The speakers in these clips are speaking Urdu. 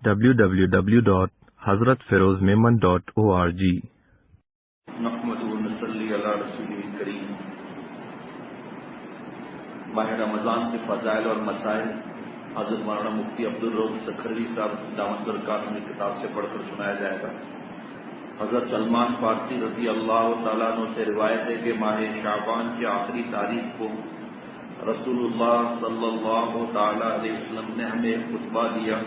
www.hazratfirozmemon.org نحمده ونصلي على رسوله الكريم۔ ماہ رمضان کے فضائل اور مسائل حضرت مولانا مفتی عبدالرؤف سکھروی صاحب دامت برکاتہ کی کتاب سے پڑھ کر سنایا جائے گا۔ حضرت سلمان فارسی رضی اللہ تعالیٰ عنہ سے روایت ہے کہ ماہ شعبان کی آخری تاریخ کو رسول اللہ صلی اللہ تعالیٰ علیہ وسلم نے ہمیں ایک خطبہ دیا۔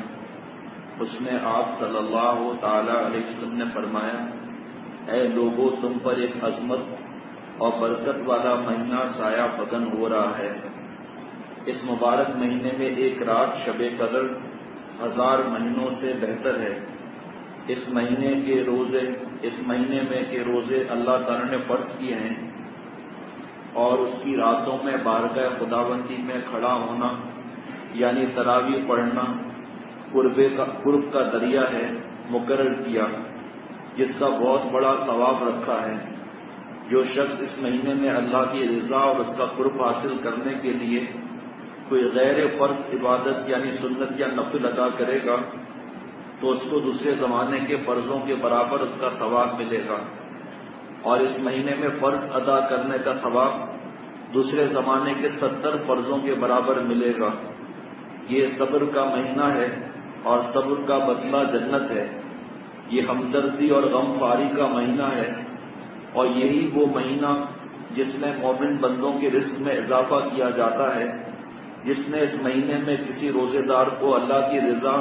اس میں آپ صلی اللہ تعالیٰ علیہ وسلم نے فرمایا، اے لوگوں، تم پر ایک عظمت اور برکت والا مہینہ سایہ فگن ہو رہا ہے۔ اس مبارک مہینے میں ایک رات شب قدر 1000 مہینوں سے بہتر ہے۔ اس مہینے میں کے روزے اللہ تعالیٰ نے فرض کیے ہیں، اور اس کی راتوں میں بارگاہ خداوندی میں کھڑا ہونا یعنی تراویح پڑھنا قرب کا ذریعہ ہے مقرر کیا، جس کا بہت بڑا ثواب رکھا ہے۔ جو شخص اس مہینے میں اللہ کی رضا اور اس کا قرب حاصل کرنے کے لیے کوئی غیر فرض عبادت یعنی سنت یا نفل ادا کرے گا تو اس کو دوسرے زمانے کے فرضوں کے برابر اس کا ثواب ملے گا، اور اس مہینے میں فرض ادا کرنے کا ثواب دوسرے زمانے کے 70 فرضوں کے برابر ملے گا۔ یہ صبر کا مہینہ ہے، اور صبر کا بدلہ جنت ہے۔ یہ ہمدردی اور غم خواری کا مہینہ ہے، اور یہی وہ مہینہ جس میں مومن بندوں کے رزق میں اضافہ کیا جاتا ہے۔ جس نے اس مہینے میں کسی روزے دار کو اللہ کی رضا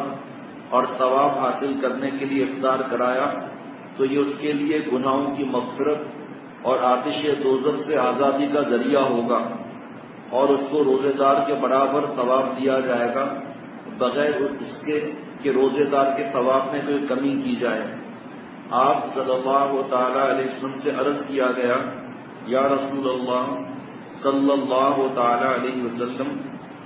اور ثواب حاصل کرنے کے لیے افطار کرایا تو یہ اس کے لیے گناہوں کی مغفرت اور آتش دوزخ سے آزادی کا ذریعہ ہوگا، اور اس کو روزے دار کے برابر ثواب دیا جائے گا، بغیر اس کے کہ روزے دار کے ثواب میں کوئی کمی کی جائے۔ آپ صلی اللہ تعالی علیہ وسلم سے عرض کیا گیا، یا رسول اللہ صلی اللہ تعالی علیہ وسلم،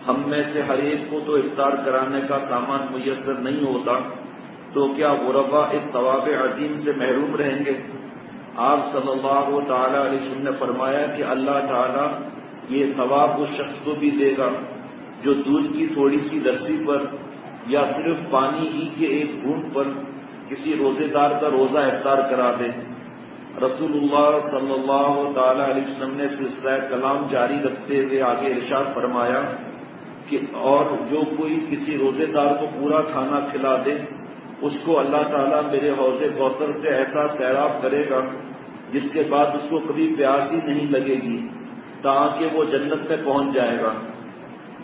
ہم میں سے ہر ایک کو تو افطار کرانے کا سامان میسر نہیں ہوتا، تو کیا غربا اس ثواب عظیم سے محروم رہیں گے؟ آپ صلی اللہ تعالی علیہ وسلم نے فرمایا کہ اللہ تعالی یہ ثواب اس شخص کو بھی دے گا جو دودھ کی تھوڑی سی لسی پر یا صرف پانی ہی کے ایک بوند پر کسی روزے دار کا روزہ افطار کرا دے۔ رسول اللہ صلی اللہ تعالی علیہ وسلم نے سلسلہ کلام جاری رکھتے ہوئے آگے ارشاد فرمایا کہ اور جو کوئی کسی روزے دار کو پورا کھانا کھلا دے اس کو اللہ تعالیٰ میرے حوض کوثر سے ایسا سیراب کرے گا جس کے بعد اس کو کبھی پیاس ہی نہیں لگے گی تاکہ وہ جنت میں پہنچ جائے گا۔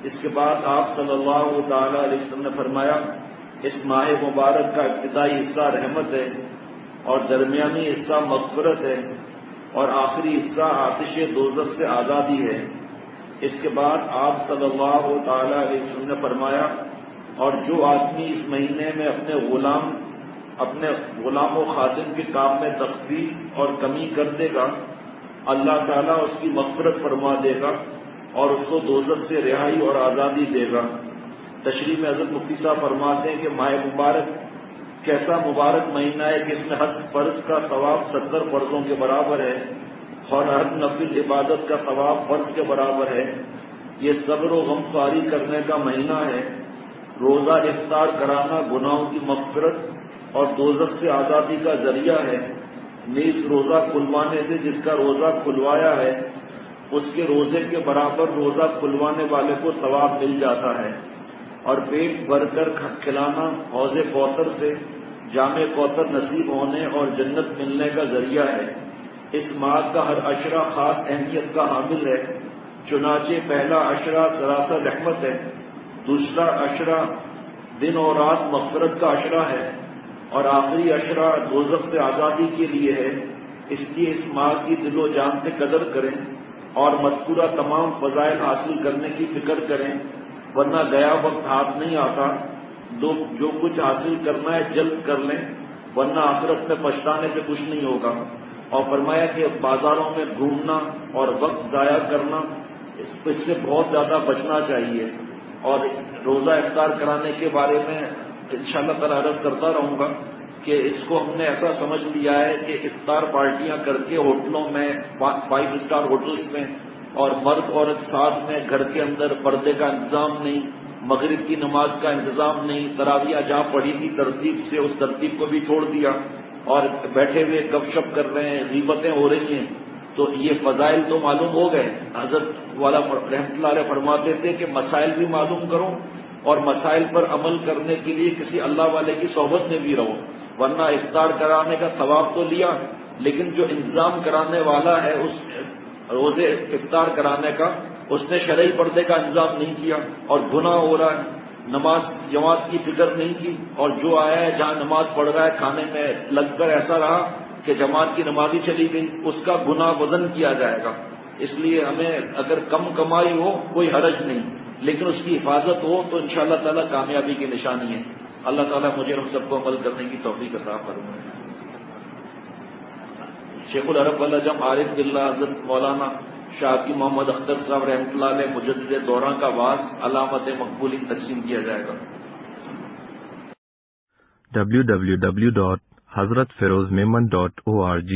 اس کے بعد آپ صلی اللہ تعالی علیہ وسلم نے فرمایا، اس ماہ مبارک کا ابتدائی حصہ رحمت ہے، اور درمیانی حصہ مغفرت ہے، اور آخری حصہ آتش دوزخ سے آزادی ہے۔ اس کے بعد آپ صلی اللہ تعالی علیہ وسلم نے فرمایا، اور جو آدمی اس مہینے میں اپنے غلام و خادم کے کام میں تخفیف اور کمی کر دے گا، اللہ تعالیٰ اس کی مغفرت فرما دے گا اور اس کو دوزخ سے رہائی اور آزادی دے گا۔ تشریح میں حضرت مفتی صاحب فرماتے ہیں کہ ماہ مبارک کیسا مبارک مہینہ ہے کہ اس میں ہر فرض کا ثواب 70 فرضوں کے برابر ہے، اور ہر نفل عبادت کا ثواب فرض کے برابر ہے۔ یہ صبر و غم خواری کرنے کا مہینہ ہے۔ روزہ افطار کرانا گناہوں کی مغفرت اور دوزخ سے آزادی کا ذریعہ ہے۔ نیز روزہ کھلوانے سے جس کا روزہ کھلوایا ہے اس کے روزے کے برابر روزہ کھلوانے والے کو ثواب مل جاتا ہے، اور پیٹ بھر کر کھلانا حوض کوثر سے جام کوثر نصیب ہونے اور جنت ملنے کا ذریعہ ہے۔ اس ماہ کا ہر عشرہ خاص اہمیت کا حامل ہے، چنانچہ پہلا عشرہ سراسر رحمت ہے، دوسرا عشرہ دن اور رات مغفرت کا عشرہ ہے، اور آخری عشرہ دوزخ سے آزادی کے لیے ہے۔ اس لیے اس ماہ کی دل و جان سے قدر کریں اور مذکورہ تمام فضائل حاصل کرنے کی فکر کریں، ورنہ گیا وقت ہاتھ نہیں آتا۔ جو کچھ حاصل کرنا ہے جلد کر لیں، ورنہ آخرت میں پچھتانے سے کچھ نہیں ہوگا۔ اور فرمایا کہ بازاروں میں گھومنا اور وقت ضائع کرنا اس سے بہت زیادہ بچنا چاہیے۔ اور روزہ افطار کرانے کے بارے میں انشاءاللہ تعالی عرض کرتا رہوں گا کہ اس کو ہم نے ایسا سمجھ لیا ہے کہ افطار پارٹیاں کر کے ہوٹلوں میں 5 اسٹار ہوٹلز میں اور مرد عورت ساتھ میں گھر کے اندر پردے کا انتظام نہیں، مغرب کی نماز کا انتظام نہیں، تراویح جہاں پڑھی تھی ترتیب سے اس ترتیب کو بھی چھوڑ دیا اور بیٹھے ہوئے گپ شپ کر رہے ہیں، غیبتیں ہو رہی ہیں، تو یہ فضائل تو معلوم ہو گئے۔ حضرت والا رحمۃ اللہ علیہ فرماتے تھے کہ مسائل بھی معلوم کرو اور مسائل پر عمل کرنے کے لیے کسی اللہ والے کی صحبت میں بھی رہو، ورنہ افطار کرانے کا ثواب تو لیا لیکن جو انتظام کرانے والا ہے اس روزے افطار کرانے کا، اس نے شرعی پردے کا انتظام نہیں کیا اور گناہ ہو رہا ہے۔ نماز جماعت کی فکر نہیں کی اور جو آیا ہے جہاں نماز پڑھ رہا ہے کھانے میں لگ کر ایسا رہا کہ جماعت کی نماز ہی چلی گئی، اس کا گناہ وزن کیا جائے گا۔ اس لیے ہمیں اگر کم کمائی ہو کوئی حرج نہیں، لیکن اس کی حفاظت ہو تو انشاءاللہ تعالی کامیابی کی نشانی ہے۔ اللہ تعالیٰ مجھے ہم سب کو عمل کرنے کی توفیق عطا فرمائے۔ شیخ العرب والعجم عارف باللہ حضرت مولانا شاہی محمد اختر صاحب رحمۃ اللہ علیہ مجدد دوراں کا بعض علامت مقبولی تقسیم کیا جائے گا۔ www.hazratfirozmemon.org